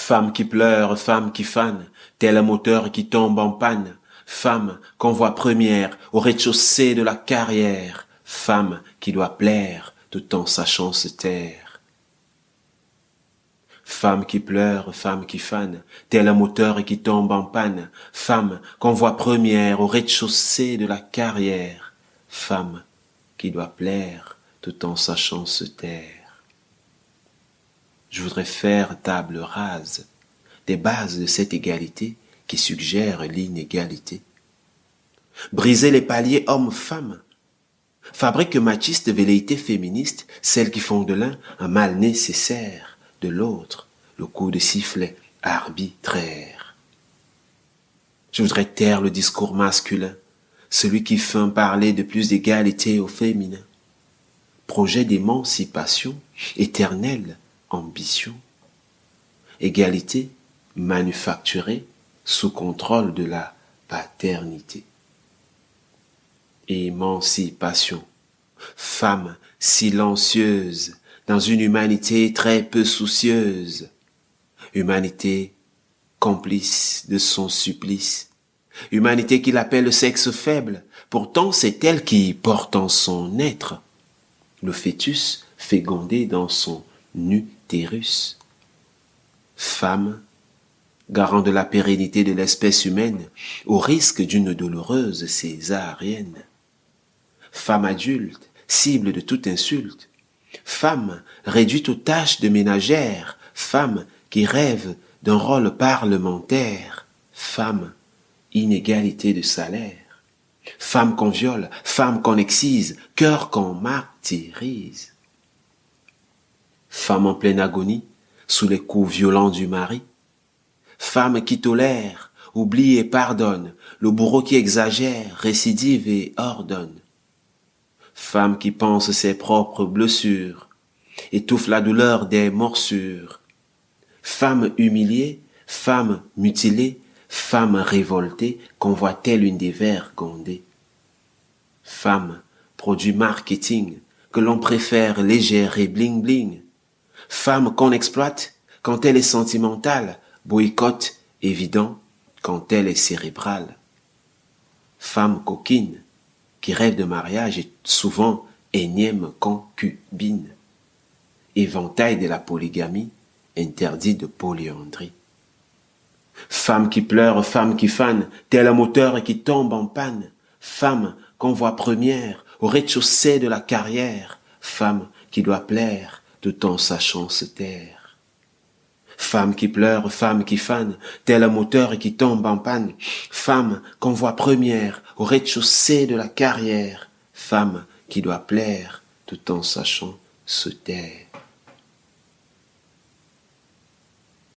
Femme qui pleure, femme qui fane, tel un moteur qui tombe en panne. Femme qu'on voit première au rez-de-chaussée de la carrière. Femme qui doit plaire tout en sachant se taire. Femme qui pleure, femme qui fane, tel un moteur qui tombe en panne. Femme qu'on voit première au rez-de-chaussée de la carrière. Femme qui doit plaire tout en sachant se taire. Je voudrais faire table rase des bases de cette égalité qui suggère l'inégalité. Briser les paliers hommes-femmes. Fabrique machiste de velléités féministes, celles qui font de l'un un mal nécessaire, de l'autre le coup de sifflet arbitraire. Je voudrais taire le discours masculin, celui qui feint parler de plus d'égalité au féminin. Projet d'émancipation, éternelle ambition. Égalité manufacturée sous contrôle de la paternité. Émancipation. Femme silencieuse dans une humanité très peu soucieuse. Humanité complice de son supplice. Humanité qu'il appelle le sexe faible. Pourtant c'est elle qui porte en son être le fœtus fécondé dans son utérus. Femme, garant de la pérennité de l'espèce humaine, au risque d'une douloureuse césarienne. Femme adulte, cible de toute insulte. Femme réduite aux tâches de ménagère. Femme qui rêve d'un rôle parlementaire. Femme, inégalité de salaire. Femme qu'on viole, femme qu'on excise, cœur qu'on martyrise. Femme en pleine agonie, sous les coups violents du mari. Femme qui tolère, oublie et pardonne, le bourreau qui exagère, récidive et ordonne. Femme qui pense ses propres blessures, étouffe la douleur des morsures. Femme humiliée, femme mutilée, femme révoltée, qu'on voit telle une dévergondée. Femme, produit marketing, que l'on préfère légère et bling bling. Femme qu'on exploite quand elle est sentimentale, boycott évident quand elle est cérébrale. Femme coquine qui rêve de mariage et souvent énième concubine. Éventail de la polygamie, interdit de polyandrie. Femme qui pleure, femme qui fane, tel un moteur qui tombe en panne. Femme qu'on voit première au rez-de-chaussée de la carrière. Femme qui doit plaire tout en sachant se taire. Femme qui pleure, femme qui fane, tel un moteur qui tombe en panne. Femme qu'on voit première au rez-de-chaussée de la carrière. Femme qui doit plaire tout en sachant se taire.